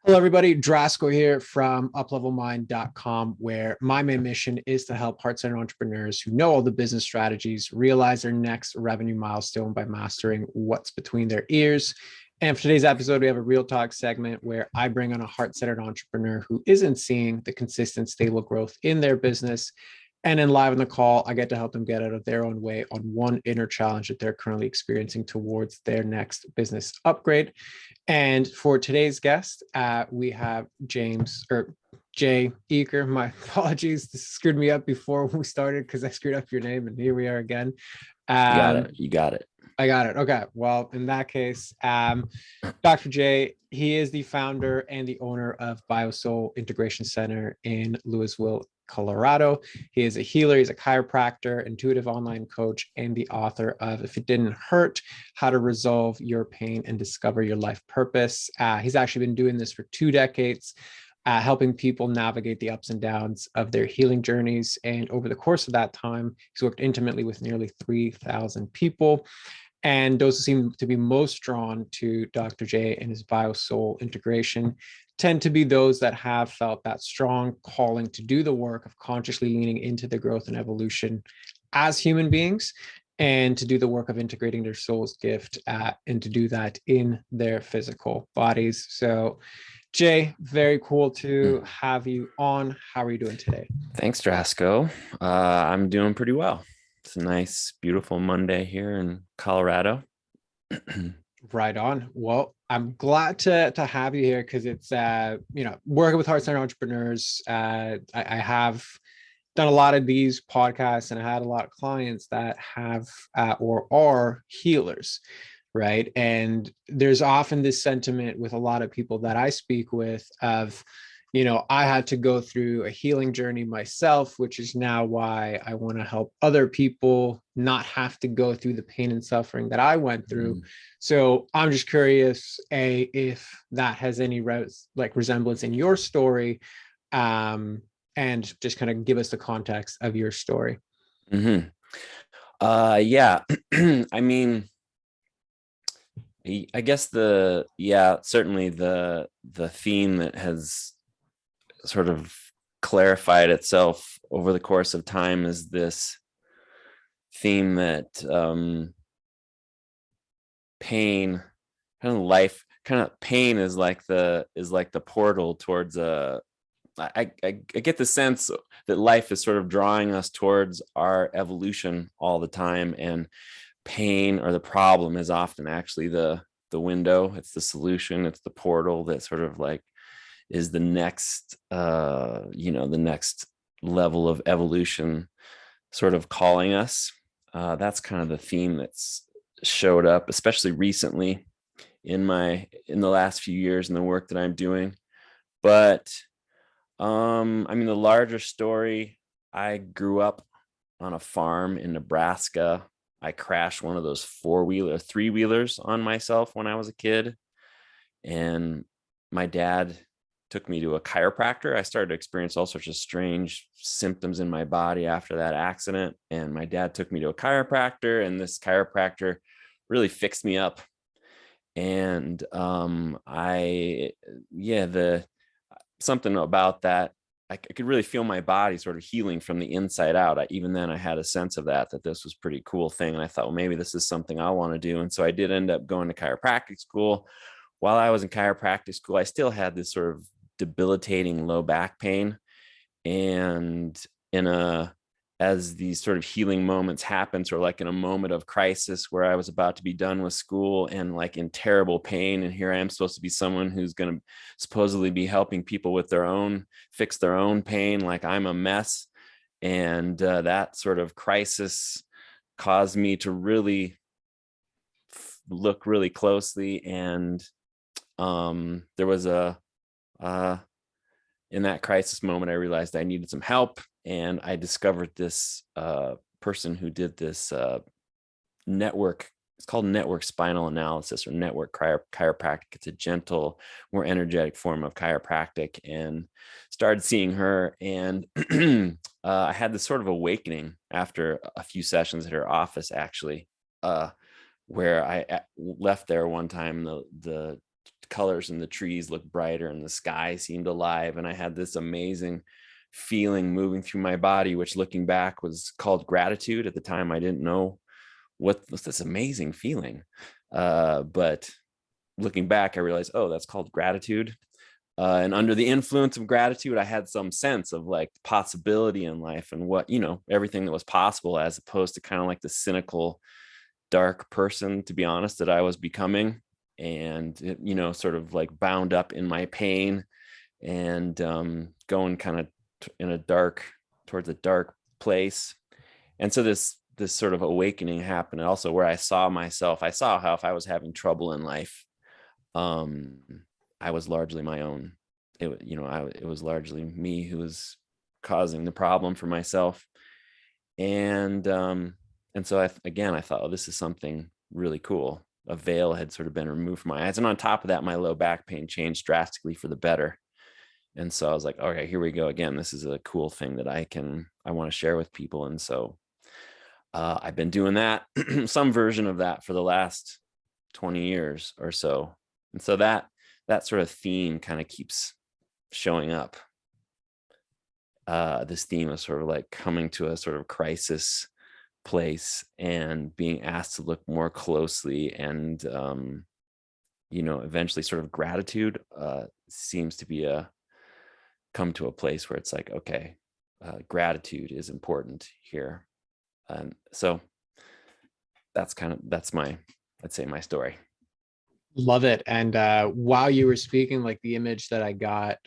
Hello, everybody. Drasco here from uplevelmind.com, where my main mission is to help heart-centered entrepreneurs who know all the business strategies realize their next revenue milestone by mastering what's between their ears. And for today's episode, we have a real talk segment where I bring on a heart-centered entrepreneur who isn't seeing the consistent, stable growth in their business. And then live on the call, I get to help them get out of their own way on one inner challenge that they're currently experiencing towards their next business upgrade. And for today's guest, we have Jay Uecker. My apologies. This screwed me up before we started because I screwed up your name, and here we are again. You got it. You got it. I got it. Okay. Well, in that case, Dr. Jay, he is the founder and the owner of BioSoul Integration Center in Louisville, Colorado. He is a healer, he's a chiropractor, intuitive online coach, and the author of If It Didn't Hurt, How to Resolve Your Pain and Discover Your Life Purpose. He's actually been doing this for 2 decades, helping people navigate the ups and downs of their healing journeys. And over the course of that time, he's worked intimately with nearly 3,000 people. And those who seem to be most drawn to Dr. J and his BioSoul integration tend to be those that have felt that strong calling to do the work of consciously leaning into the growth and evolution as human beings, and to do the work of integrating their soul's gift and to do that in their physical bodies. So, Jay, very cool to have you on. How are you doing today? Thanks, Drasco. I'm doing pretty well. It's a nice, beautiful Monday here in Colorado. Right on. Well, I'm glad to have you here because it's working with heart-centered entrepreneurs. I have done a lot of these podcasts, and I had a lot of clients that have or are healers, right? And there's often this sentiment with a lot of people that I speak with of, I had to go through a healing journey myself, which is now why I want to help other people not have to go through the pain and suffering that I went through. So I'm just curious, if that has any resemblance in your story, and just kind of give us the context of your story. Yeah. I mean, I guess certainly the theme that has sort of clarified itself over the course of time is this theme that pain, pain is like the portal towards I get the sense that life is sort of drawing us towards our evolution all the time, and pain or the problem is often actually the window. It's the solution. It's the portal that sort of like is the next the next level of evolution sort of calling us. That's kind of the theme that's showed up, especially recently in the last few years in the work that I'm doing. But the larger story, I grew up on a farm in Nebraska. I crashed one of those 3-wheelers on myself when I was a kid. And my dad took me to a chiropractor. I started to experience all sorts of strange symptoms in my body after that accident. And my dad took me to a chiropractor, and this chiropractor really fixed me up. And something about that, I could really feel my body sort of healing from the inside out. Even then I had a sense of that this was a pretty cool thing. And I thought, well, maybe this is something I want to do. And so I did end up going to chiropractic school. While I was in chiropractic school, I still had this sort of debilitating low back pain. And as these sort of healing moments happened, sort of like in a moment of crisis where I was about to be done with school and like in terrible pain. And here I am supposed to be someone who's going to supposedly be helping people with fix their own pain. Like I'm a mess. And that sort of crisis caused me to really look really closely. And there was in that crisis moment, I realized I needed some help. And I discovered this person who did this network. It's called network spinal analysis or network chiropractic. It's a gentle, more energetic form of chiropractic, and started seeing her. And I had this sort of awakening after a few sessions at her office, actually, where I left there one time. The colors in the trees looked brighter and the sky seemed alive. And I had this amazing feeling moving through my body, which looking back was called gratitude. At the time, I didn't know what was this amazing feeling. But looking back, I realized, oh, that's called gratitude. And under the influence of gratitude, I had some sense of like possibility in life and what, everything that was possible, as opposed to kind of like the cynical, dark person, to be honest, that I was becoming. And, sort of like bound up in my pain and going kind of towards a dark place. And so this sort of awakening happened also, where I saw how if I was having trouble in life, I was largely my own. It was largely me who was causing the problem for myself. And so I thought, oh, this is something really cool. A veil had sort of been removed from my eyes. And on top of that, my low back pain changed drastically for the better. And so I was like, okay, here we go again. This is a cool thing that I want to share with people. And so I've been doing that, some version of that, for the last 20 years or so. And so that sort of theme kind of keeps showing up. This theme of sort of like coming to a sort of crisis place and being asked to look more closely, and eventually sort of gratitude seems to be come to a place where it's like, okay, gratitude is important here. So that's my, I'd say, my story. Love it. And while you were speaking, like the image that I got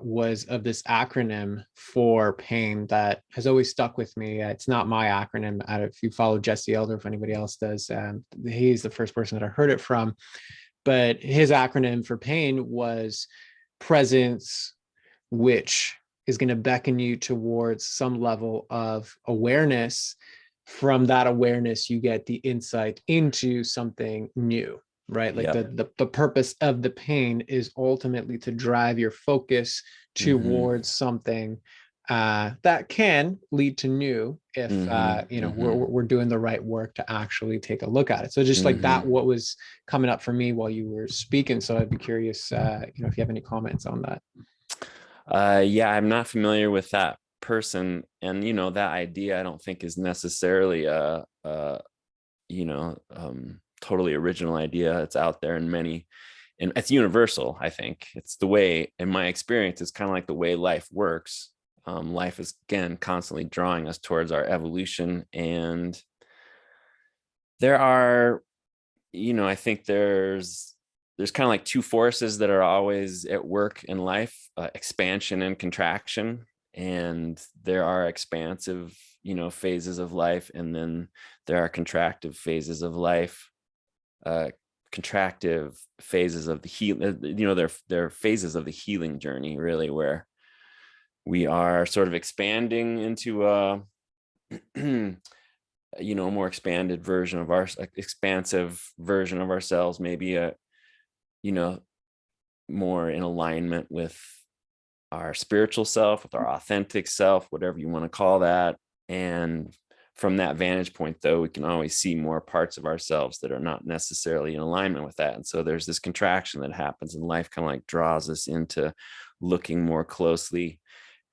was of this acronym for pain that has always stuck with me. It's not my acronym. If you follow Jesse Elder, if anybody else does, he's the first person that I heard it from. But his acronym for pain was presence, which is going to beckon you towards some level of awareness. From that awareness, you get the insight into something new. Right? Like the purpose of the pain is ultimately to drive your focus towards something that can lead to new if we're doing the right work to actually take a look at it. So just like that, what was coming up for me while you were speaking. So I'd be curious, if you have any comments on that. I'm not familiar with that person, and that idea I don't think is necessarily totally original idea. It's out there in many, and it's universal. I think it's the way, in my experience, it's kind of like the way life works. Life is, again, constantly drawing us towards our evolution, and there are, I think there's kind of like two forces that are always at work in life: expansion and contraction. And there are expansive, phases of life, and then there are contractive phases of life. Contractive phases of the healing, they're phases of the healing journey, really, where we are sort of expanding into a more expanded version of expansive version of ourselves, maybe more in alignment with our spiritual self, with our authentic self, whatever you want to call that. And from that vantage point, though, we can always see more parts of ourselves that are not necessarily in alignment with that. And so there's this contraction that happens, and life kind of like draws us into looking more closely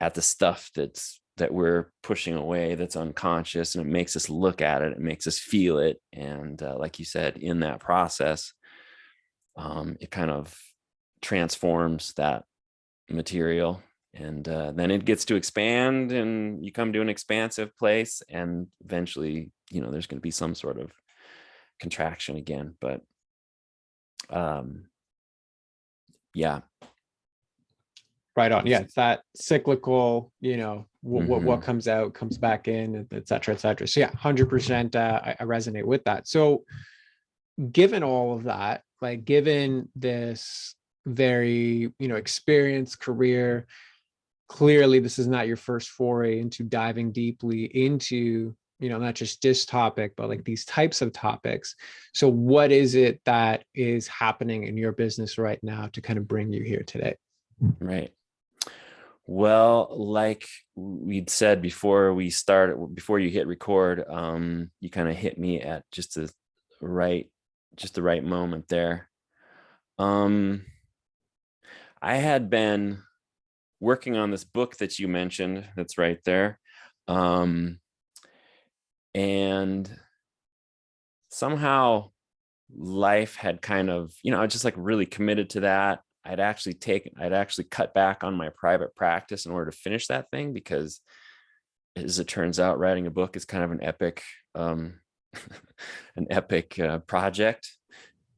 at the stuff that we're pushing away, that's unconscious, and it makes us look at it. It makes us feel it. And like you said, in that process, it kind of transforms that material. And then it gets to expand, and you come to an expansive place, and eventually, there's going to be some sort of contraction again. But Right on. Yeah, it's that cyclical, what comes out comes back in, et cetera, et cetera. So yeah, 100%, I resonate with that. So given all of that, like given this very, experienced career, clearly this is not your first foray into diving deeply into, not just this topic, but like these types of topics. So what is it that is happening in your business right now to kind of bring you here today? Right. Well, like we'd said before we started, before you hit record, you kind of hit me at just the right moment there. I had been working on this book that you mentioned that's right there. And somehow life had kind of, I just like really committed to that. I'd actually cut back on my private practice in order to finish that thing, because as it turns out, writing a book is kind of an epic, project.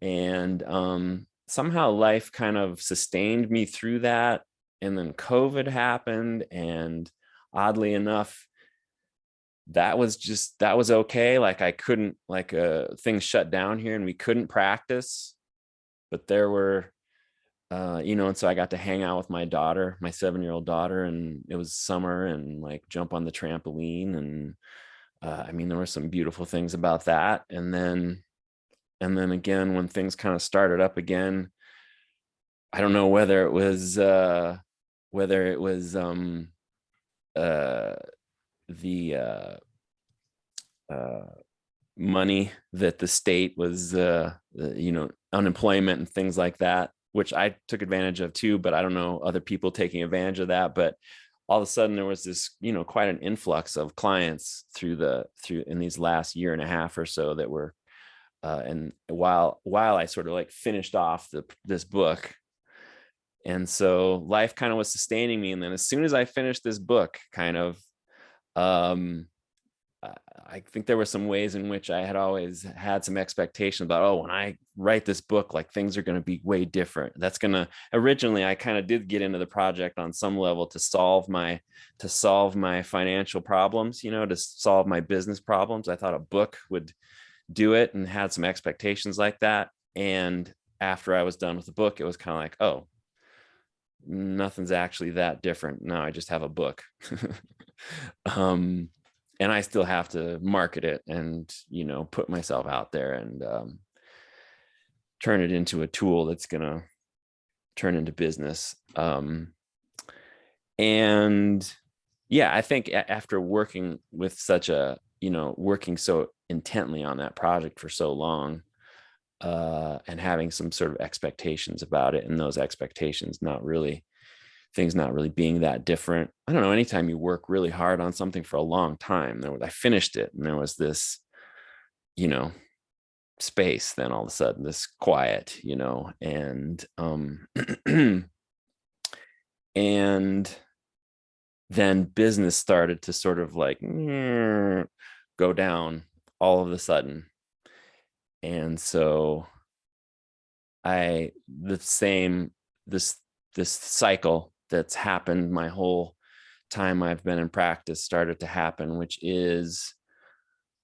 And somehow life kind of sustained me through that. And then COVID happened. And oddly enough, that was okay. Like I couldn't, things shut down here and we couldn't practice, but there were, and so I got to hang out with my daughter, my 7-year-old daughter, and it was summer, and like jump on the trampoline. And there were some beautiful things about that. And then again, when things kind of started up again, I don't know whether it was the money that the state was, unemployment and things like that, which I took advantage of too, but I don't know other people taking advantage of that. But all of a sudden there was this, quite an influx of clients through in these last year and a half or so that were, and while I sort of like finished off this book. And so life kind of was sustaining me. And then as soon as I finished this book, kind of, I think there were some ways in which I had always had some expectations about, oh, when I write this book, like things are going to be way different. Originally, I kind of did get into the project on some level to solve my financial problems, to solve my business problems. I thought a book would do it, and had some expectations like that. And after I was done with the book, it was kind of like, oh, nothing's actually that different. Now I just have a book. And I still have to market it and, put myself out there and turn it into a tool that's going to turn into business. And yeah, I think after working with working so intently on that project for so long, and having some sort of expectations about it, and those expectations things not really being that different. I don't know, anytime you work really hard on something for a long time, I finished it and there was this, space, then all of a sudden this quiet, and and then business started to sort of like go down all of a sudden. And so this cycle that's happened my whole time I've been in practice started to happen, which is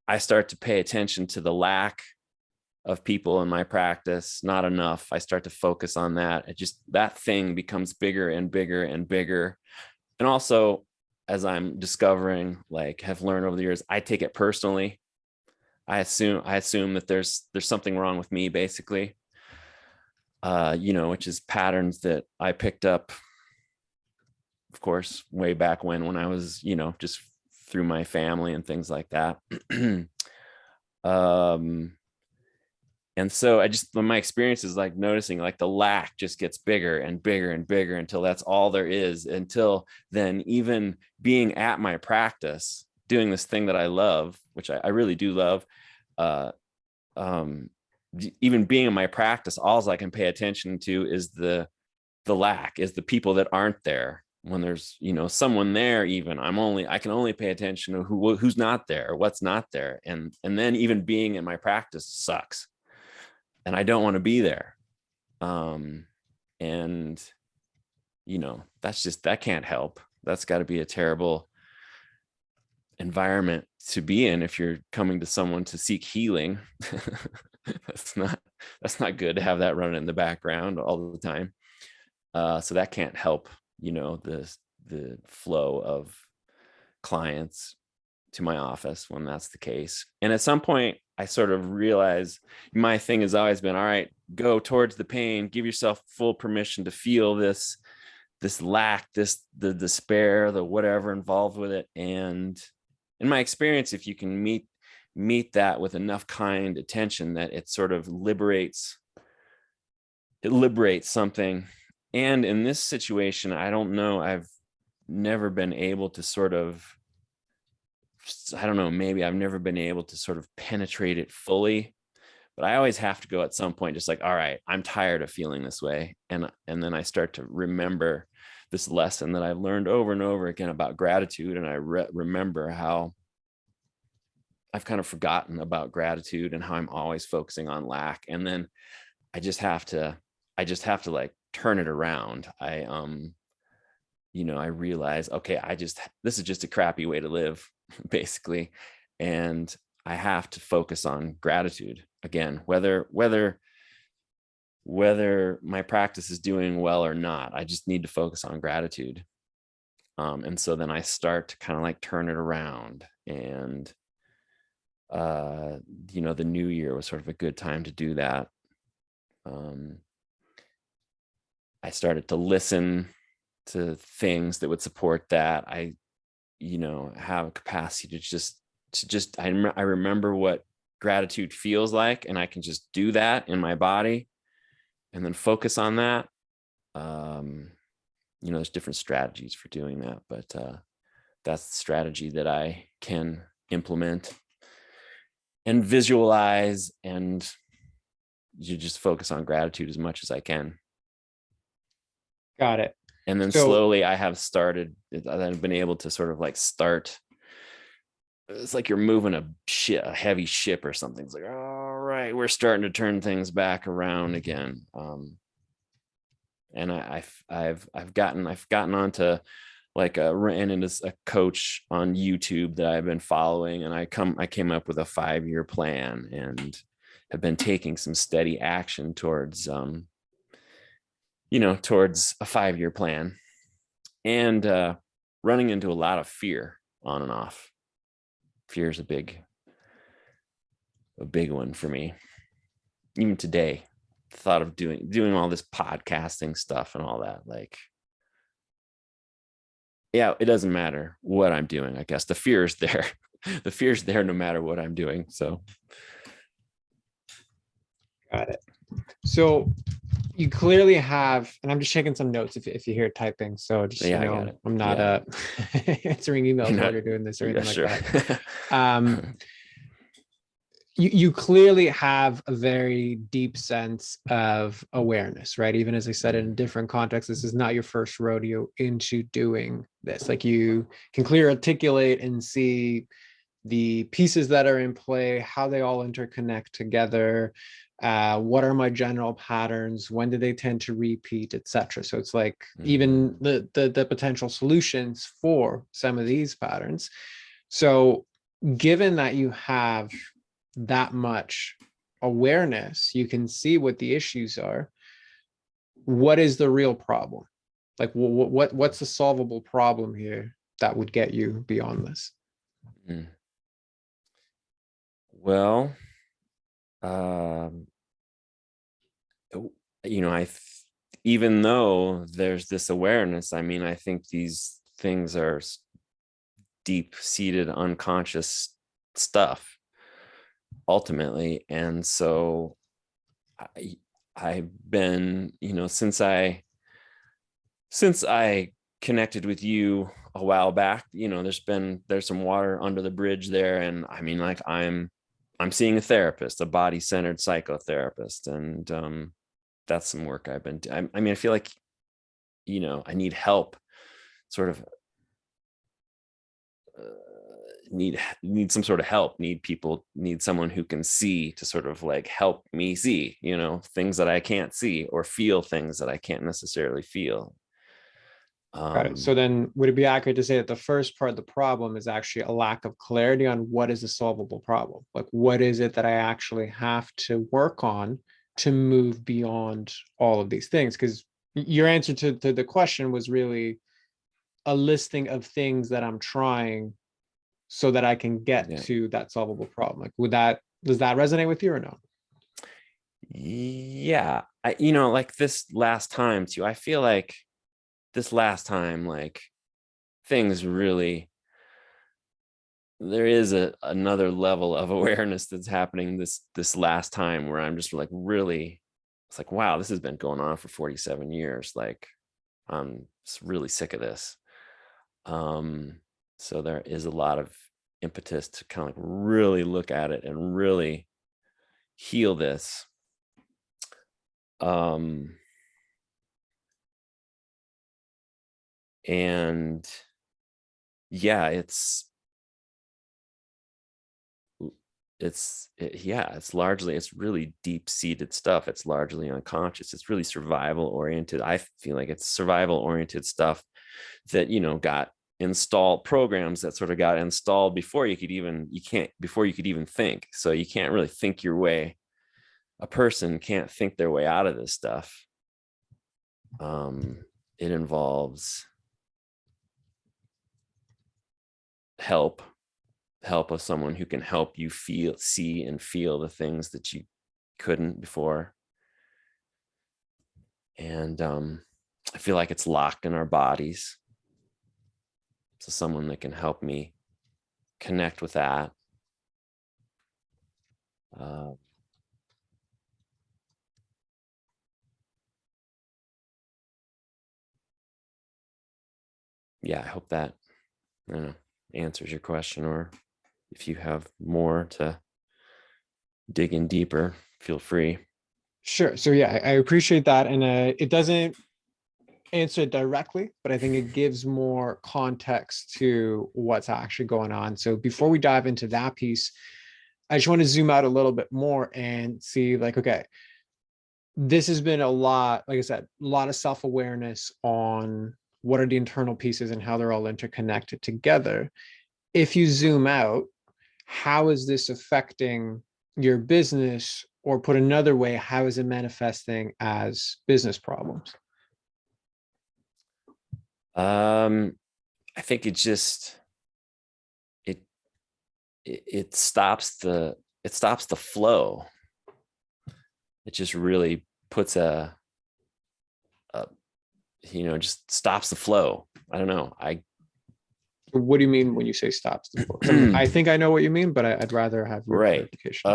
I start to pay attention to the lack of people in my practice, not enough. I start to focus on that. That thing becomes bigger and bigger and bigger. And also, as I'm discovering, have learned over the years, I take it personally. I assume that there's something wrong with me, basically, which is patterns that I picked up, of course, way back when I was, just through my family and things like that. And so my experience is like noticing like the lack just gets bigger and bigger and bigger until that's all there is. Until then, even being at my practice, doing this thing that I love, which I really do love, even being in my practice, all I can pay attention to is the lack, is the people that aren't there. When there's, someone there, even I can only pay attention to who's not there, what's not there. And then even being in my practice sucks. And I don't want to be there. And that can't help. That's got to be a terrible environment to be in if you're coming to someone to seek healing. That's not good to have that running in the background all the time. So that can't help, the flow of clients to my office when that's the case. And at some point I sort of realize my thing has always been, all right, go towards the pain, give yourself full permission to feel this lack, the despair, the whatever involved with it. And in my experience, if you can meet that with enough kind attention, that it sort of liberates it liberates something. And in this situation, I don't know, I've never been able to sort of, I don't know, maybe I've never been able to sort of penetrate it fully, but I always have to go at some point, just like, all right, I'm tired of feeling this way. And then I start to remember this lesson that I've learned over and over again about gratitude. And I remember how I've kind of forgotten about gratitude and how I'm always focusing on lack. And then I just have to like turn it around. I realize, okay, this is just a crappy way to live, basically. And I have to focus on gratitude again, whether my practice is doing well or not. I just need to focus on gratitude. And so then I start to kind of like turn it around. And the new year was sort of a good time to do that. I started to listen to things that would support that. I have a capacity to I remember what gratitude feels like, and I can just do that in my body and then focus on that. There's different strategies for doing that, but that's the strategy that I can implement and visualize, and you just focus on gratitude as much as I can. Got it. And then slowly I've been able to sort of like start. It's like you're moving a heavy ship or something. It's like, all right, we're starting to turn things back around again. And I've gotten onto like ran into a coach on YouTube that I've been following, and I came up with a 5-year plan and have been taking some steady action towards towards a 5-year plan, and running into a lot of fear on and off. Fear is a big one for me. Even today, the thought of doing all this podcasting stuff and all that, like, yeah, it doesn't matter what I'm doing. I guess the fear is there. The fear is there no matter what I'm doing. So. Got it. So you clearly have, and I'm just taking some notes if you hear typing. So just, yeah, I got it. I'm not answering emails while you're doing this or anything like that. You clearly have a very deep sense of awareness, right? Even as I said, in a different context, this is not your first rodeo into doing this. Like, you can clearly articulate and see the pieces that are in play, how they all interconnect together. What are my general patterns? When do they tend to repeat, etc.? So it's like even the potential solutions for some of these patterns. So given that you have that much awareness, you can see what the issues are. What is the real problem? Like, what's the solvable problem here that would get you beyond this? Well, even though there's this awareness, I mean, I think these things are deep-seated unconscious stuff ultimately. And so I've been, since I connected with you a while back, there's some water under the bridge there. And I mean, like, I'm seeing a therapist, a body-centered psychotherapist. And that's some work I've been doing. I mean, I feel like, I need help, sort of need some sort of help, need someone who can see to sort of like help me see, things that I can't see, or feel things that I can't necessarily feel. Got it. So then would it be accurate to say that the first part of the problem is actually a lack of clarity on what is a solvable problem? Like, what is it that I actually have to work on to move beyond all of these things? Because your answer to the question was really a listing of things that I'm trying so that I can get to that solvable problem. Like, does that resonate with you or no? Yeah. Like this last time too, I feel like this last time, like, things really, there is another level of awareness that's happening this last time, where I'm just like really it's like, wow, this has been going on for 47 years. Like, I'm really sick of this. So there is a lot of impetus to kind of like really look at it and really heal this. And yeah, it's really deep-seated stuff. It's largely unconscious. It's really survival oriented. I feel like it's survival oriented stuff that, you know, got installed, programs that sort of got installed before you could even think. So you can't really think your way. A person can't think their way out of this stuff. It involves help of someone who can help you see and feel the things that you couldn't before. And I feel like it's locked in our bodies. So someone that can help me connect with that. Yeah, I hope that, I don't know, answers your question, or if you have more to dig in deeper, feel free. Sure. So yeah, I appreciate that. And it doesn't answer it directly, but I think it gives more context to what's actually going on. So before we dive into that piece, I just want to zoom out a little bit more and see, like, okay, this has been a lot, like I said, a lot of self-awareness on what are the internal pieces and how they're all interconnected together. If you zoom out, how is this affecting your business? Or put another way, how is it manifesting as business problems? I think it just it stops the flow. It just really puts a just stops the flow. I don't know. What do you mean when you say stops the flow? I think I know what you mean, but I'd rather have your clarification.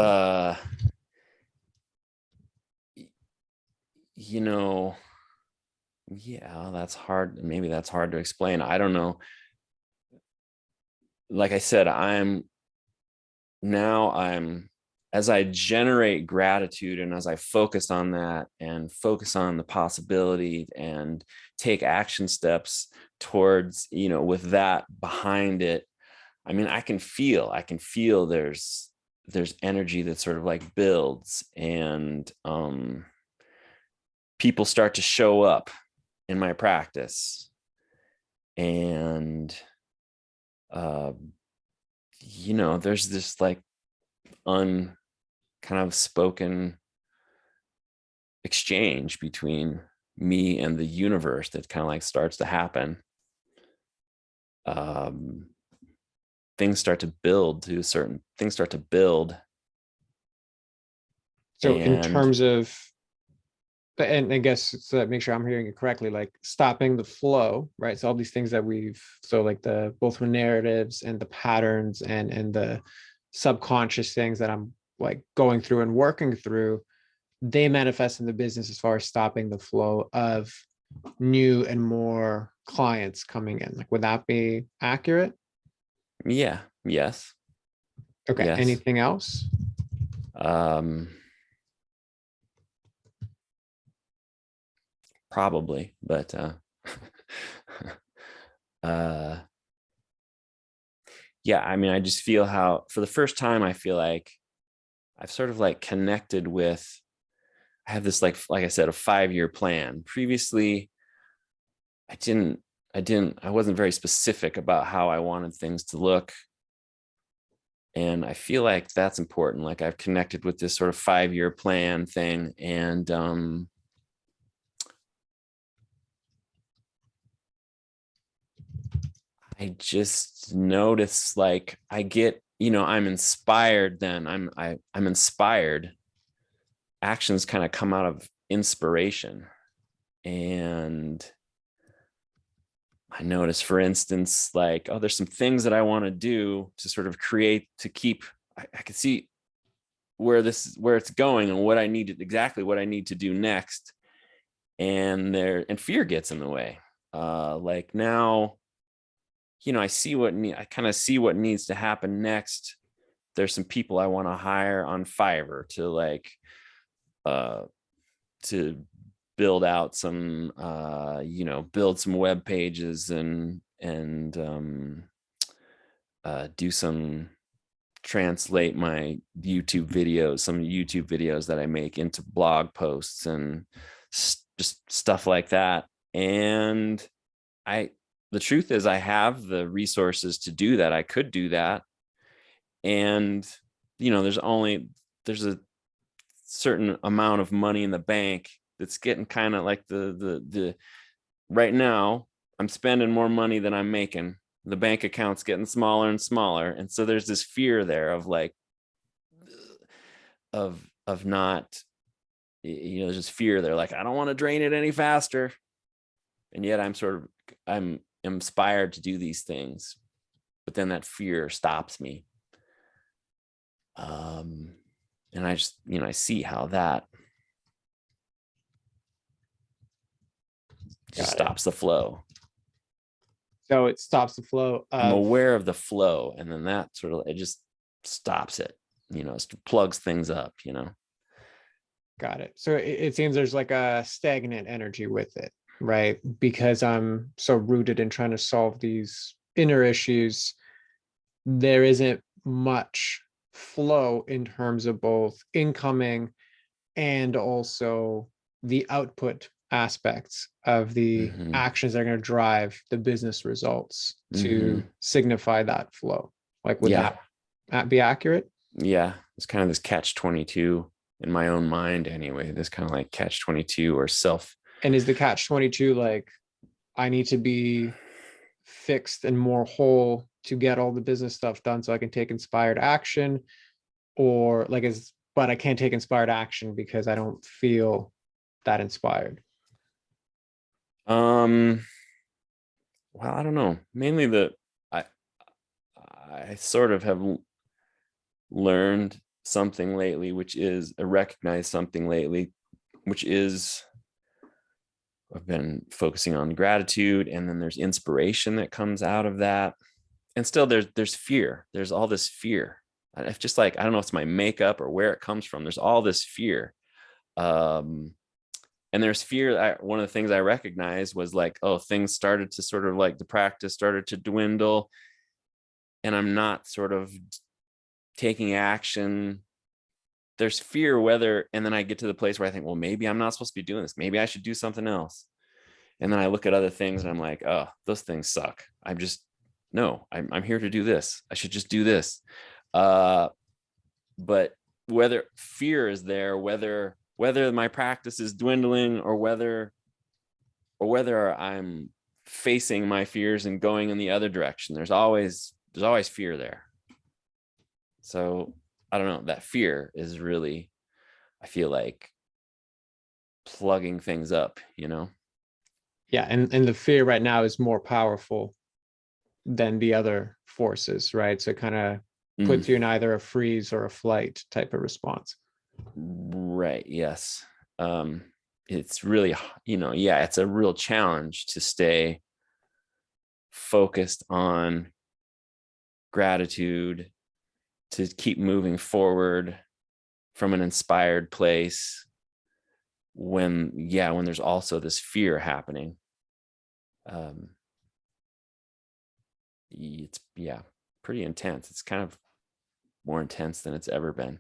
Yeah, that's hard. Maybe that's hard to explain. I don't know. Like I said, I'm as I generate gratitude and as I focus on that and focus on the possibility and take action steps towards, with that behind it, I mean, I can feel there's energy that sort of like builds, and people start to show up in my practice, and there's this like kind of spoken exchange between me and the universe that kind of like starts to happen. Things start to build. So in terms of, and I guess so that make sure I'm hearing it correctly, like stopping the flow, right? So all these things that so like the both the narratives and the patterns and the subconscious things that I'm like going through and working through, they manifest in the business as far as stopping the flow of new and more clients coming in. Like, would that be accurate? Yeah. Yes. Okay. Yes. Anything else? Probably, but yeah, I mean, I just feel how for the first time I feel like I've sort of like connected with, I have this like I said, a 5-year plan. Previously, I wasn't very specific about how I wanted things to look. And I feel like that's important. Like I've connected with this sort of 5-year plan thing. And I just notice like I get, I'm inspired then. I'm inspired. Actions kind of come out of inspiration. And I notice, for instance, like, oh, there's some things that I want to do to sort of create, to keep, I could see where it's going and what I need to, exactly what I need to do next. And fear gets in the way. Like now, I kind of see what needs to happen next. There's some people I want to hire on Fiverr to like, to build out some, build some web pages and do some, translate my some YouTube videos that I make into blog posts and just stuff like that. And the truth is I have the resources to do that. I could do that. And, there's a certain amount of money in the bank that's getting kind of like the right now I'm spending more money than I'm making. The bank account's getting smaller and smaller. And so there's this fear there of like, of not, there's this fear there. Like, I don't want to drain it any faster. And yet I'm inspired to do these things, but then that fear stops me. And I just, I see how that just stops the flow. So it stops the flow. I'm aware of the flow, and then that sort of, it just stops it, it plugs things up, Got it. So it seems there's like a stagnant energy with it, right? Because I'm so rooted in trying to solve these inner issues, there isn't much flow in terms of both incoming and also the output aspects of the actions that are going to drive the business results to signify that flow. Like, would that be accurate? Yeah. It's kind of this catch-22 in my own mind anyway, this kind of like catch-22 or self. And is the catch-22 like, I need to be fixed and more whole to get all the business stuff done so I can take inspired action, or like but I can't take inspired action because I don't feel that inspired? Well, I don't know. Mainly I sort of have learned something lately, which is recognized something lately, which is I've been focusing on gratitude, and then there's inspiration that comes out of that. And still there's fear. There's all this fear. It's just like, I don't know if it's my makeup or where it comes from. There's all this fear. And there's fear. One of the things I recognized was like, oh, things started to sort of like, the practice started to dwindle, and I'm not sort of taking action. There's fear and then I get to the place where I think, well, maybe I'm not supposed to be doing this. Maybe I should do something else. And then I look at other things and I'm like, oh, those things suck. I'm here to do this. I should just do this. But whether fear is there, whether my practice is dwindling, or whether I'm facing my fears and going in the other direction, there's always fear there. So I don't know, that fear is really, I feel like, plugging things up, Yeah, and the fear right now is more powerful than the other forces, right? So it kind of puts you in either a freeze or a flight type of response. Right. Yes. It's really, it's a real challenge to stay focused on gratitude, to keep moving forward from an inspired place when there's also this fear happening. It's pretty intense. It's kind of more intense than it's ever been,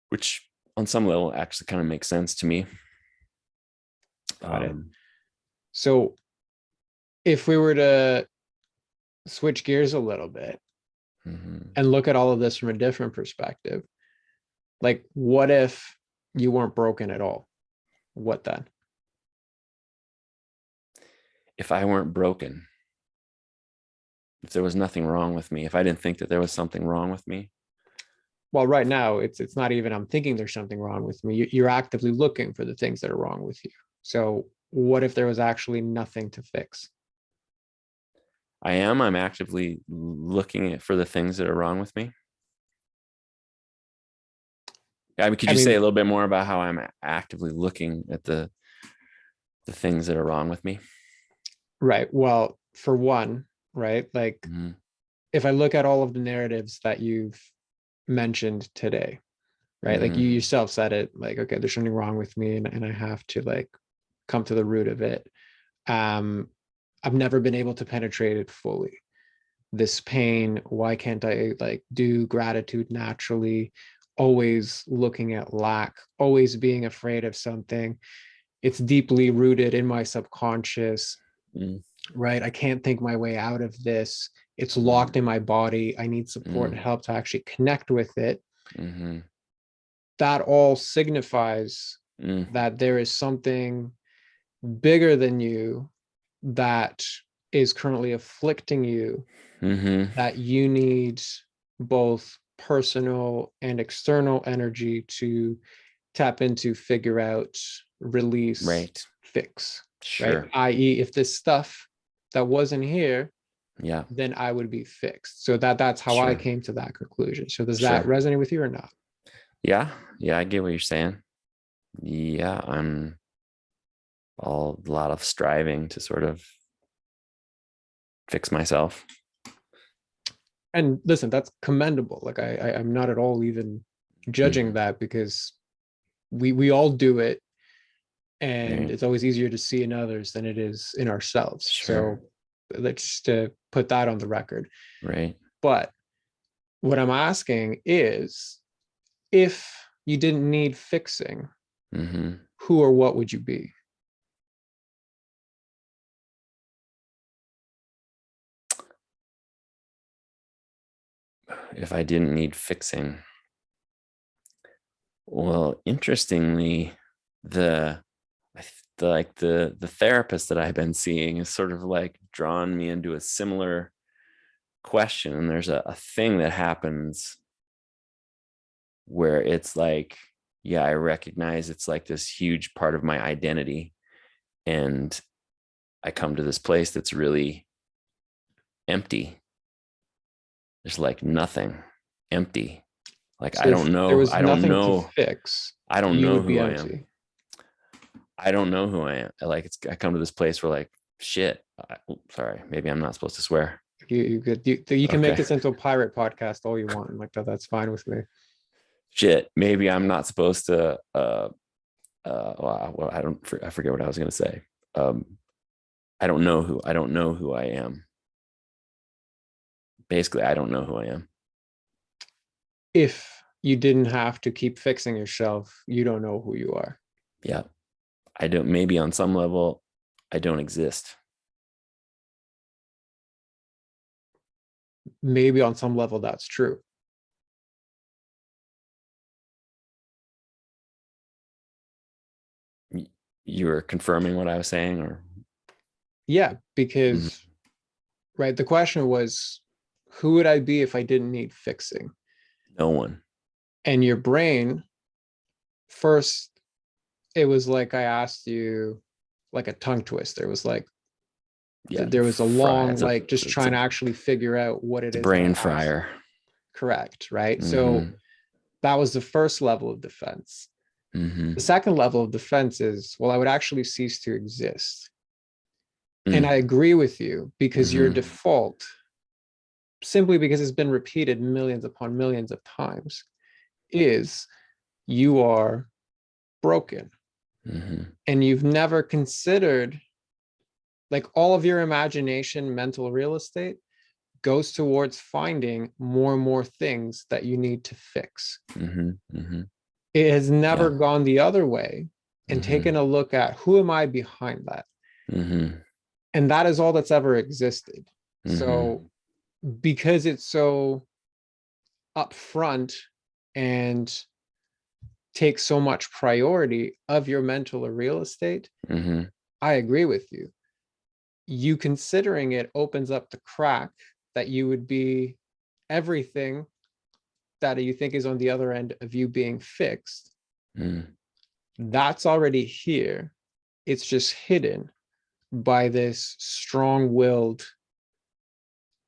which on some level actually kind of makes sense to me. Got it. So if we were to switch gears a little bit and look at all of this from a different perspective, like, what if you weren't broken at all? What then? If I weren't broken, if there was nothing wrong with me, if I didn't think that there was something wrong with me. Well, right now it's not even I'm thinking there's something wrong with me. You're actively looking for the things that are wrong with you. So what if there was actually nothing to fix? I'm actively looking for the things that are wrong with me. I mean, could I you say a mean, little bit more about how I'm actively looking at the things that are wrong with me? right. Well, for one, right, like Mm-hmm. if I look at all of the narratives that you've mentioned today, right, like you Mm-hmm. yourself said it, like, okay, there's something wrong with me, and I have to like come to the root of it. um I've never been able to penetrate it fully. This pain, why can't I like do gratitude naturally? Always looking at lack, always being afraid of something. It's deeply rooted in my subconscious, right? I can't think my way out of this. It's Mm-hmm. locked in my body. I need support and help to actually connect with it. Mm-hmm. That all signifies Mm-hmm. that there is something bigger than you that is currently afflicting you, Mm-hmm. that you need both personal and external energy to tap into, figure out, release, Right. fix, right? Sure. I.e., if this stuff that wasn't here, Yeah. then I would be fixed. So that's how I Sure. came to that conclusion. So does that Sure. resonate with you or not? Yeah. Yeah. I get what you're saying. Yeah. A lot of striving to sort of fix myself. And listen, that's commendable. Like I'm not at all even judging Mm-hmm. that, because we all do it, and Right. it's always easier to see in others than it is in ourselves. Sure. So let's just put that on the record. Right. But what I'm asking is, if you didn't need fixing, Mm-hmm. who or what would you be? If I didn't need fixing, well, interestingly, the the therapist that I've been seeing is sort of like drawn me into a similar question. And there's a thing that happens where it's like, yeah, I recognize it's like this huge part of my identity. And I come to this place that's really empty. There's like nothing, empty. Like, So if there was nothing to fix, I don't you know would be who I am. empty. I don't know who I am. I come to this place where like, shit, sorry, maybe I'm not supposed to swear. You can make Okay. this into a pirate podcast all you want. Like that's fine with me. Shit, maybe I'm not supposed to, well, I forget what I was going to say. Um, I don't know who I am. Basically, I don't know who I am. If you didn't have to keep fixing yourself, you don't know who you are. Yeah. I don't, maybe on some level, I don't exist. Maybe on some level that's true. You're confirming what I was saying, or Yeah, Mhm. because right, the question was, who would I be if I didn't need fixing? No one. And your brain, first, it was like I asked you, like a tongue twister. It was like Yeah. there was a Fry. long, like just trying to actually figure out what it It's a is that brain I asked. fryer. Correct, right? So Mm-hmm. that was the first level of defense. Mm-hmm. The second level of defense is, well, I would actually cease to exist. And Mm. I agree with you, because your Mm-hmm. default, simply because it's been repeated millions upon millions of times, is you are broken. Mm-hmm. And you've never considered, like, all of your imagination, mental real estate goes towards finding more and more things that you need to fix. Mm-hmm. Mm-hmm. It has never Yeah. gone the other way and taken Mm-hmm. a look at, who am I behind that? Mm-hmm. And that is all that's ever existed. Mm-hmm. So because it's so upfront and takes so much priority of your mental or real estate, Mm-hmm. I agree with you. You considering it opens up the crack that you would be everything that you think is on the other end of you being fixed. Mm-hmm. That's already here. It's just hidden by this strong-willed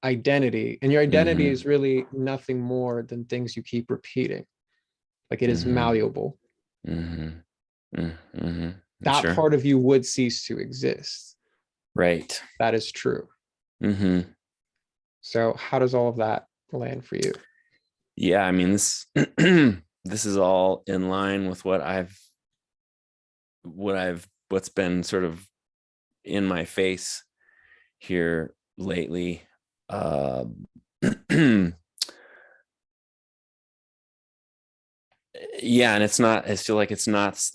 identity. And your identity Mm-hmm. is really nothing more than things you keep repeating. Like it is Mm-hmm. malleable. Mm-hmm. Mm-hmm. That Sure. part of you would cease to exist. Right. That is true. Mm-hmm. So how does all of that land for you? Yeah, I mean this this is all in line with what's been sort of in my face here lately. Uh, yeah, and it's not, I feel like it's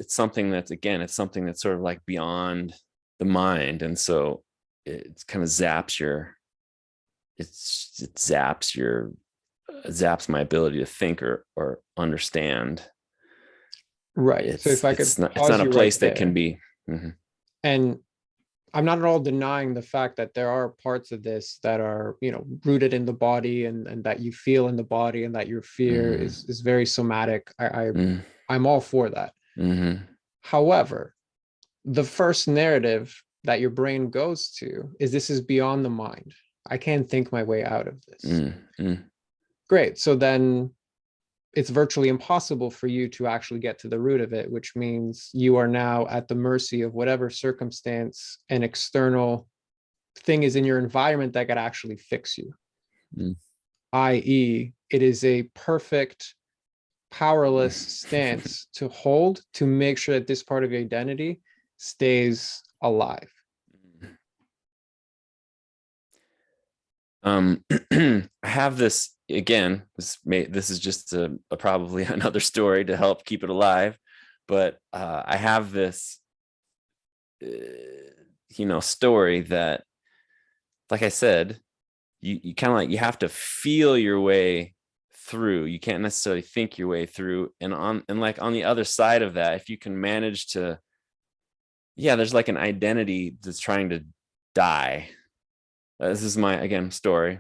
something that's, again, it's something that's sort of like beyond the mind. And so it kind of zaps my ability to think or understand. Right. So It's if I could it's not it's pause not a you right place that can there, be. Mhm. and I'm not at all denying the fact that there are parts of this that are, rooted in the body, and that you feel in the body, and that your fear Mhm. is very somatic. Mhm. I'm all for that. Mhm. However, the first narrative that your brain goes to is this is beyond the mind. I can't think my way out of this. Mhm. Great. So then it's virtually impossible for you to actually get to the root of it, which means you are now at the mercy of whatever circumstance and external thing is in your environment that could actually fix you, Mhm. i.e., it is a perfect powerless stance to hold to make sure that this part of your identity stays alive. I have this, again. This is just a probably another story to help keep it alive, but I have this, story that, like I said, you kind of like, you have to feel your way through. You can't necessarily think your way through. And like on the other side of that, if you can manage to, yeah, there's like an identity that's trying to die. This is my, again, story.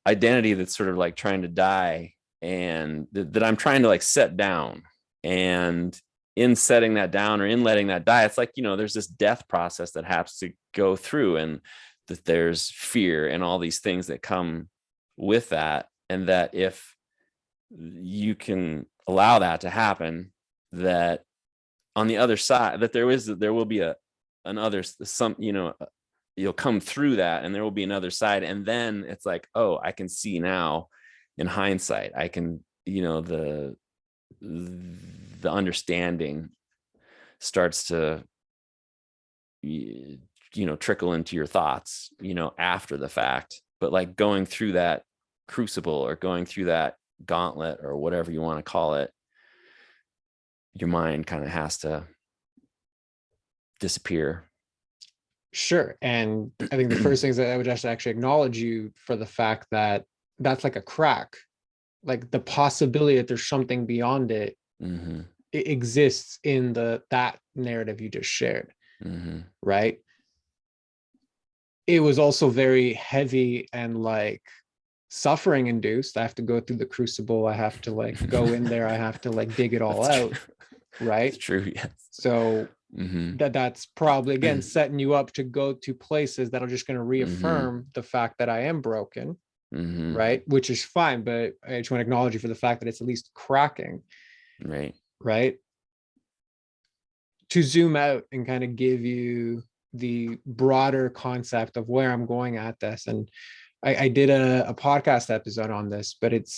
Identity that's sort of like trying to die, and that I'm trying to like set down. And in setting that down, or in letting that die, it's like, there's this death process that has to go through, and that there's fear and all these things that come with that. And that if you can allow that to happen, that on the other side, that there will be you'll come through that, and there will be another side. And then it's like, oh, I can see now, in hindsight, I can, the understanding starts to, trickle into your thoughts, after the fact. But like going through that crucible, or going through that gauntlet, or whatever you want to call it, your mind kind of has to disappear. Sure. And I think the first things that I would just actually acknowledge you for the fact that that's like a crack, like the possibility that there's something beyond it, Mm-hmm. it exists in that narrative you just shared, Mm-hmm. right? It was also very heavy and like suffering induced. I have to go through the crucible. I have to like go in there. I have to like dig it all That's true. out, That's right? true. Yes. So Mm-hmm. that's probably again setting you up to go to places that are just going to Mm-hmm. reaffirm the fact that I am broken, Mm-hmm. right? Which is fine, but I just want to acknowledge you for the fact that it's at least cracking, Right. right? To zoom out and kind of give you the broader concept of where I'm going at this. And I did a podcast episode on this, but it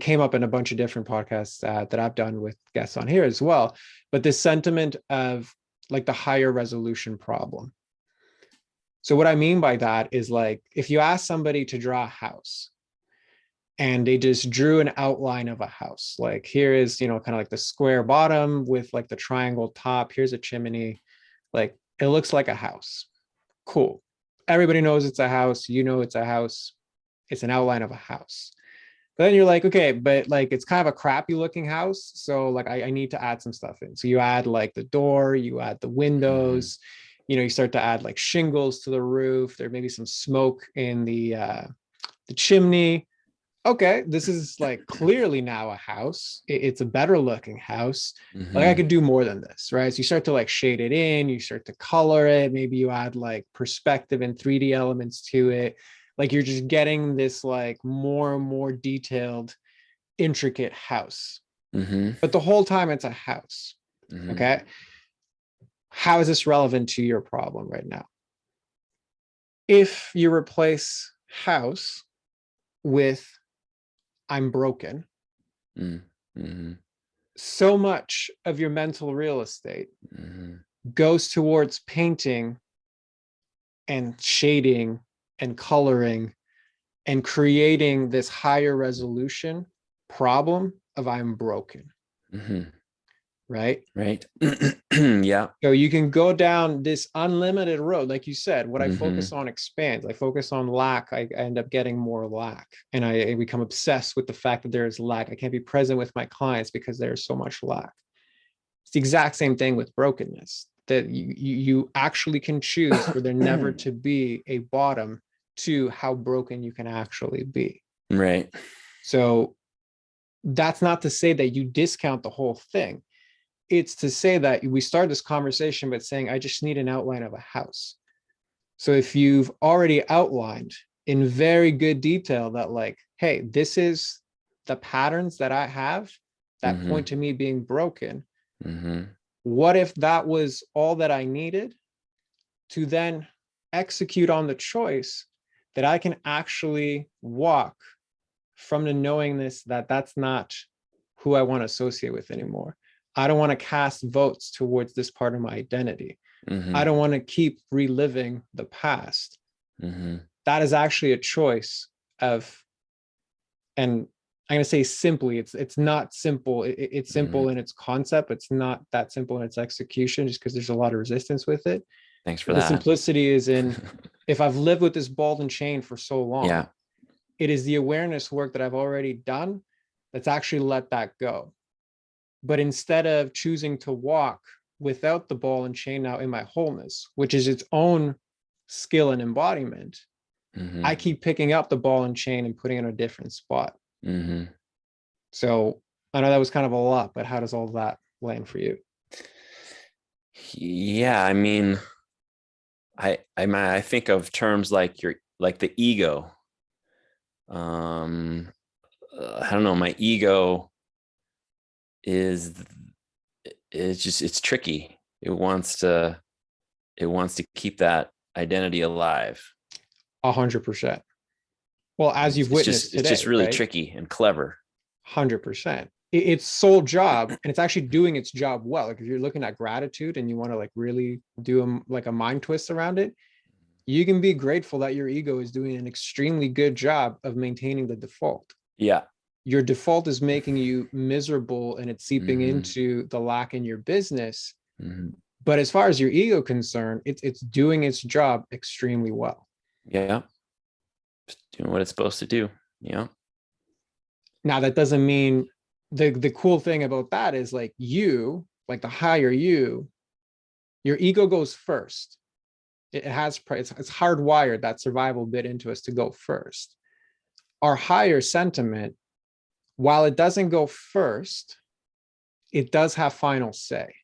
came up in a bunch of different podcasts that I've done with guests on here as well. But this sentiment of like the higher resolution problem. So what I mean by that is like if you ask somebody to draw a house and they just drew an outline of a house, like here is, kind of like the square bottom with like the triangle top, here's a chimney, like it looks like a house. Cool. Everybody knows it's a house, it's a house. It's an outline of a house. But then you're like, okay, but like it's kind of a crappy looking house. So like I need to add some stuff in. So you add like the door, you add the Mm-hmm. windows, you start to add like shingles to the roof. There may be some smoke in the chimney. Okay, this is like clearly now a house. It's a better looking house. Like I Mm-hmm. could do more than this, right? So you start to like shade it in, you start to color it. Maybe you add like perspective and 3D elements to it. Like you're just getting this like more and more detailed, intricate house. but the whole time it's a house. Okay. How is this relevant to your problem right now? If you replace house with I'm broken, so much of your mental real estate goes towards painting and shading and coloring and creating this higher resolution problem of I'm broken. Right? Right. Yeah. So you can go down this unlimited road. Like you said, what I focus on expands. I focus on lack. I end up getting more lack. And I become obsessed with the fact that there is lack. I can't be present with my clients because there's so much lack. It's the exact same thing with brokenness, that you actually can choose for there never to be a bottom to how broken you can actually be. Right. So that's not to say that you discount the whole thing. It's to say that we start this conversation by saying, I just need an outline of a house. So if you've already outlined in very good detail that like, hey, this is the patterns that I have that point to me being broken. What if that was all that I needed to then execute on the choice that I can actually walk from the knowingness that that's not who I want to associate with anymore. I don't want to cast votes towards this part of my identity. I don't want to keep reliving the past. That is actually a choice of, and I'm going to say simply, it's not simple. It's simple in its concept. It's not that simple in its execution, just because there's a lot of resistance with it. Thanks for the that. simplicity is in, if I've lived with this ball and chain for so long, it is the awareness work that I've already done that's actually let that go. But instead of choosing to walk without the ball and chain now in my wholeness, which is its own skill and embodiment, I keep picking up the ball and chain and putting it in a different spot. So I know that was kind of a lot, but how does all that land for you? Yeah, I mean, I think of terms like the ego. I don't know, my ego it's tricky. It wants to keep that identity alive. 100%. Well, as you've witnessed today, it's just really right? tricky and clever. 100%. Its sole job, and it's actually doing its job well. Like if you're looking at gratitude and you want to like really do like a mind twist around it, you can be grateful that your ego is doing an extremely good job of maintaining the default. Yeah. Your default is making you miserable and it's seeping into the lack in your business. But as far as your ego concerned, it's doing its job extremely well. Yeah. Just doing what it's supposed to do. Yeah. Now that doesn't mean the cool thing about that is like you, like the higher you, your ego goes first. It has, it's hardwired, that survival bit into us to go first. Our higher sentiment, while it doesn't go first, it does have final say.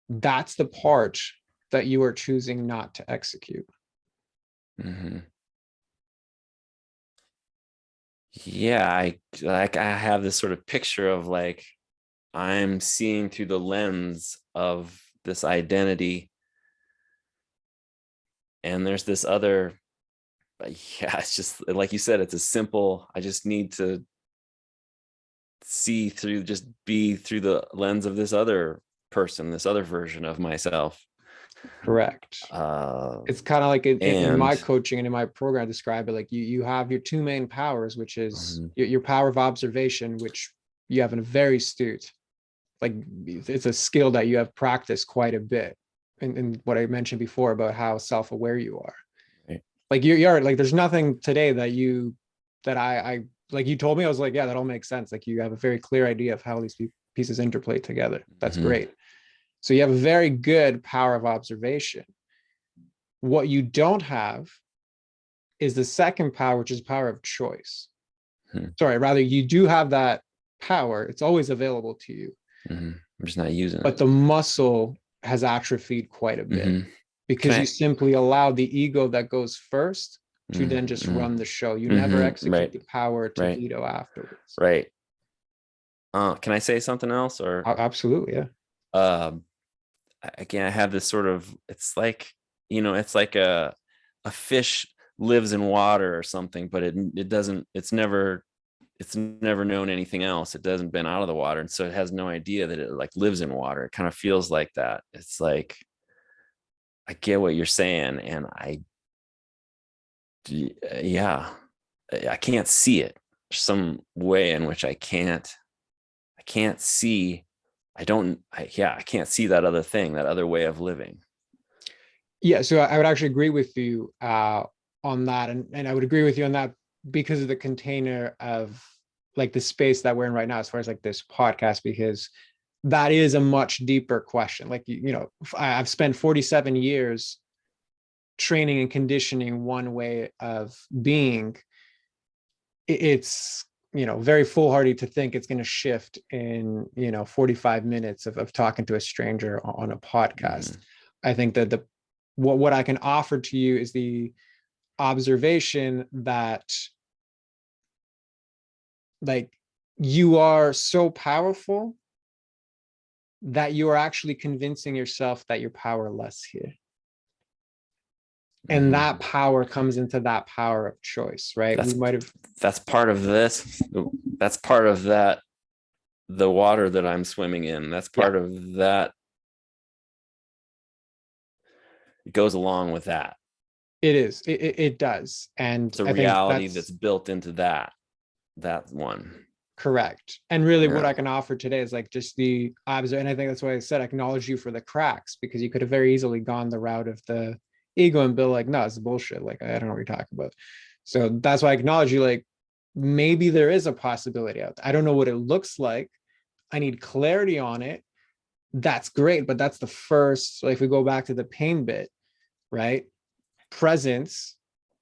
That's the part that you are choosing not to execute. Yeah, I have this sort of picture of like I'm seeing through the lens of this identity, and there's this other, yeah, it's just like you said, it's a simple, I just need to see through, just be through the lens of this other person, this other version of myself. Correct. It's kind of like in my coaching and in my program, I describe it like you have your two main powers, which is your power of observation, which you have a very astute, like it's a skill that you have practiced quite a bit. And what I mentioned before about how self-aware you are. Right. Like you're like, there's nothing today that I like you told me, I was like, yeah, that all makes sense. Like you have a very clear idea of how these pieces interplay together. That's great. So you have a very good power of observation. What you don't have is the second power, which is power of choice. Sorry, rather you do have that power. It's always available to you. I'm just not using it. But the muscle has atrophied quite a bit because you simply allow the ego that goes first to then just run the show. You never execute the power to veto afterwards. Right. Can I say something else? Or Absolutely, yeah. um again, I have this sort of, it's like, it's like a fish lives in water or something, but it doesn't, it's never known anything else. It doesn't been out of the water. And so it has no idea that it like lives in water. It kind of feels like that. It's like, I get what you're saying. And yeah, I can't see it. There's some way in which I can't see. I can't see that other thing, that other way of living. Yeah, so I would actually agree with you on that, and I would agree with you on that because of the container of like the space that we're in right now, as far as like this podcast, because that is a much deeper question. Like I've spent 47 years training and conditioning one way of being. It's very foolhardy to think it's going to shift in 45 minutes of talking to a stranger on a podcast. I think that what I can offer to you is the observation that like you are so powerful that you are actually convincing yourself that you're powerless here. And that power comes into that power of choice, right? That's part of this. That's part of that, the water that I'm swimming in. That's part of that. It goes along with that. It is. It does. And it's a reality that's built into that one. Correct. And really what I can offer today is like just the observe. And I think that's why I said acknowledge you for the cracks, because you could have very easily gone the route of the ego and been like, no, it's bullshit. Like, I don't know what you're talking about. So that's why I acknowledge you. Like, maybe there is a possibility out there. I don't know what it looks like. I need clarity on it. That's great. But that's the first, like, if we go back to the pain bit, right? Presence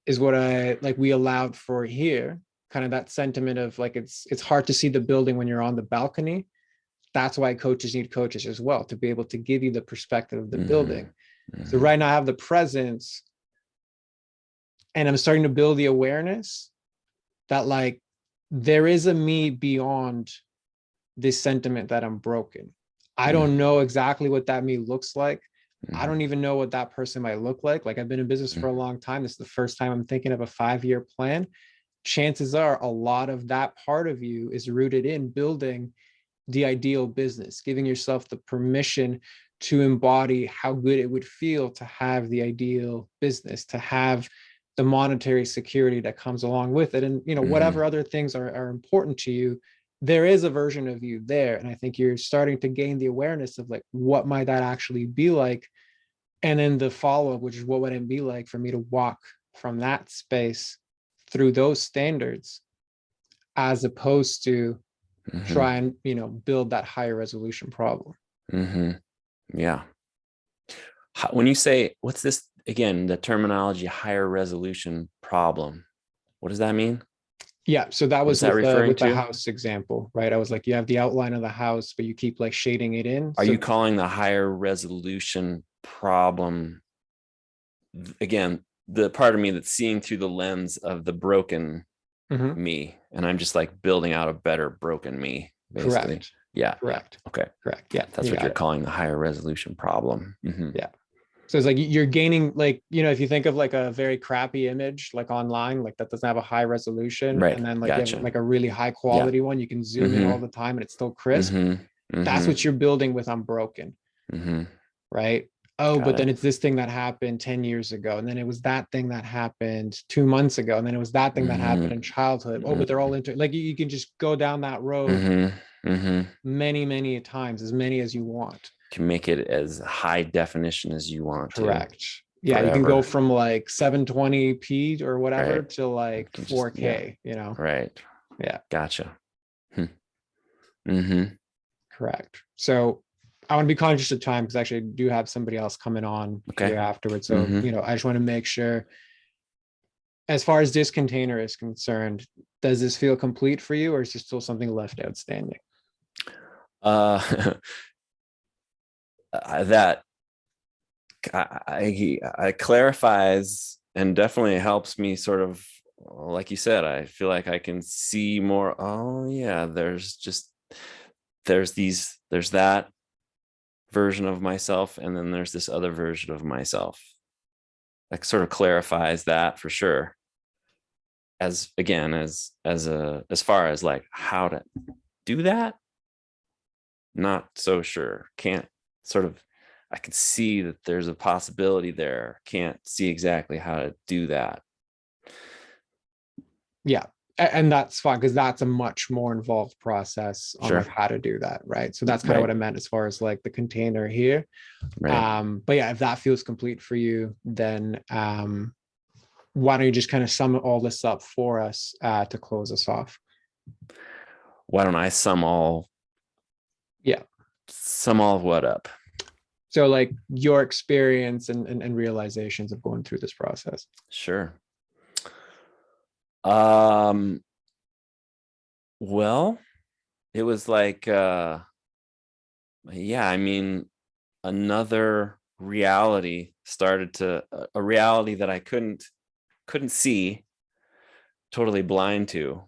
is what we allowed for here. Kind of that sentiment of like, it's hard to see the building when you're on the balcony. That's why coaches need coaches as well, to be able to give you the perspective of the building. So right now I have the presence and I'm starting to build the awareness that like there is a me beyond this sentiment that I'm broken. I don't know exactly what that me looks like. I don't even know what that person might look like. Like, I've been in business for a long time. This is the first time I'm thinking of a 5-year plan. Chances are a lot of that part of you is rooted in building the ideal business, giving yourself the permission to embody how good it would feel to have the ideal business, to have the monetary security that comes along with it. And, whatever other things are important to you, there is a version of you there. And I think you're starting to gain the awareness of like, what might that actually be like? And then the follow-up, which is what would it be like for me to walk from that space through those standards, as opposed to try and build that higher resolution problem. Yeah. When you say, what's this again, the terminology higher resolution problem, what does that mean? Yeah, so that was with the house example, right? I was like, you have the outline of the house, but you keep like shading it in. Are you calling the higher resolution problem, again, the part of me that's seeing through the lens of the broken me, and I'm just like building out a better broken me, basically? Correct. Yeah. Correct. Okay. Correct. Yeah. That's what you're calling the higher resolution problem. Yeah. So it's like you're gaining, like, if you think of like a very crappy image, like online, like that doesn't have a high resolution, right. And then like you have like a really high quality one, you can zoom in all the time and it's still crisp. That's what you're building with Unbroken. Right. Oh, but then it's this thing that happened 10 years ago. And then it was that thing that happened 2 months ago. And then it was that thing that happened in childhood. Oh, but they're all like, you can just go down that road many, many times, as many as you want. Can make it as high definition as you want. Correct. Yeah, forever. You can go from like 720p or whatever to like 4K, Right. Yeah. Gotcha. Correct. So I want to be conscious of time because actually I do have somebody else coming on here afterwards. So, I just want to make sure, as far as this container is concerned, does this feel complete for you, or is there still something left outstanding? That I clarifies and definitely helps me sort of, like you said, I feel like I can see more. Oh yeah, there's just there's that version of myself, and then there's this other version of myself. That sort of clarifies that for sure. As far as like how to do that, not so sure. Can't sort of, I can see that there's a possibility there. Can't see exactly how to do that. Yeah. And that's fine, because that's a much more involved process on Sure. like how to do that, right? So that's kind of what I meant as far as like the container here. Right. But yeah, if that feels complete for you, then why don't you just kind of sum all this up for us to close us off? Why don't I sum all of what up? So like your experience and realizations of going through this process. Sure. Well, it was like, yeah, I mean, another reality started to, a reality that I couldn't see, totally blind to.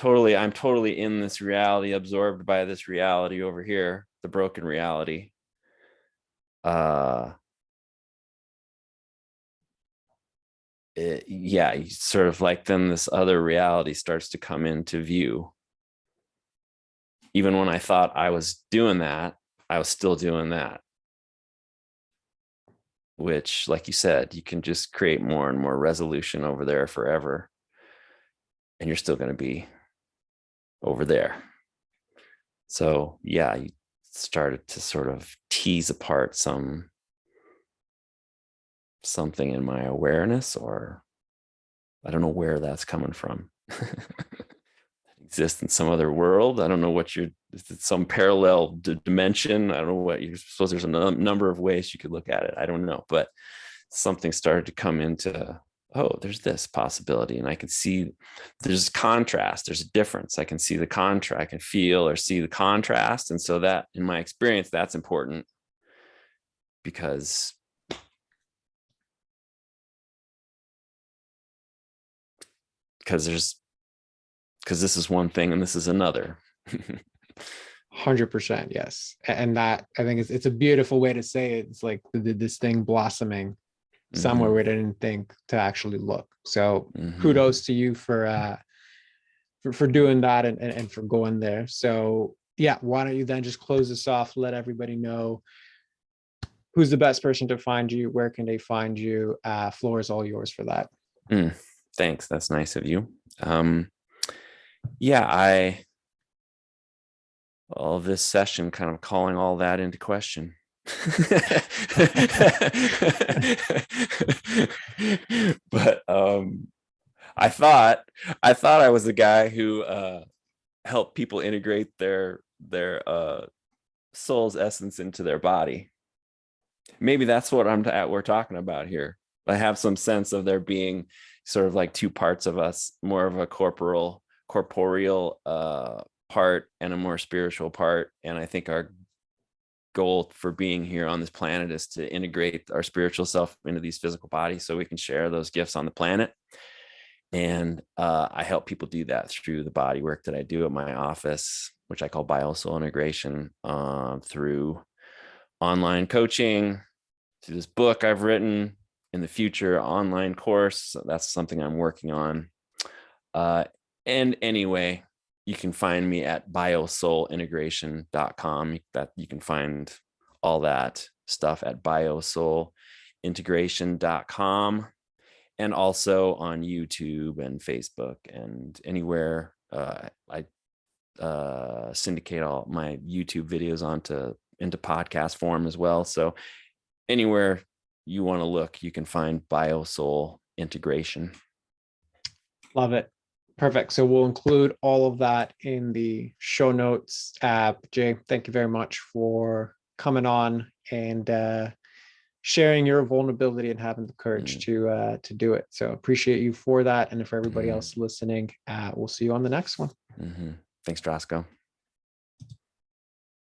I'm totally in this reality, absorbed by this reality over here, the broken reality. Yeah, sort of like then this other reality starts to come into view. Even when I thought I was doing that, I was still doing that. Which, like you said, you can just create more and more resolution over there forever. And you're still going to be over there. So yeah, you started to sort of tease apart something in my awareness, or I don't know where that's coming from. Exist in some other world. I don't know what some parallel dimension. I don't know what you suppose. There's a number of ways you could look at it. I don't know, but something started to come into, oh, there's this possibility, and I can see there's contrast. There's a difference. I can see the contrast. I can feel or see the contrast, and so that, in my experience, that's important because this is one thing and this is another. 100%, yes. And that, I think it's a beautiful way to say it. It's like this thing blossoming somewhere we didn't think to actually look. So kudos to you for doing that and for going there. So yeah, why don't you then just close this off, let everybody know who's the best person to find you, where can they find you? Floor is all yours for that. Thanks, that's nice of you. Yeah, all of this session kind of calling all that into question. But I thought I was the guy who helped people integrate their soul's essence into their body. Maybe that's what we're talking about here. I have some sense of there being sort of like two parts of us, more of a corporeal part and a more spiritual part. And I think our goal for being here on this planet is to integrate our spiritual self into these physical bodies so we can share those gifts on the planet. And I help people do that through the body work that I do at my office, which I call BioSoul Integration, through online coaching, through this book I've written, in the future online course. That's something I'm working on. And anyway, you can find me at biosoulintegration.com. That you can find all that stuff at biosoulintegration.com, and also on YouTube and Facebook and anywhere. I syndicate all my YouTube videos into podcast form as well. So anywhere you want to look, you can find BioSoul Integration. Love it. Perfect. So we'll include all of that in the show notes. Jay, thank you very much for coming on and sharing your vulnerability and having the courage to do it. So appreciate you for that. And for everybody else listening, we'll see you on the next one. Thanks, Drosco.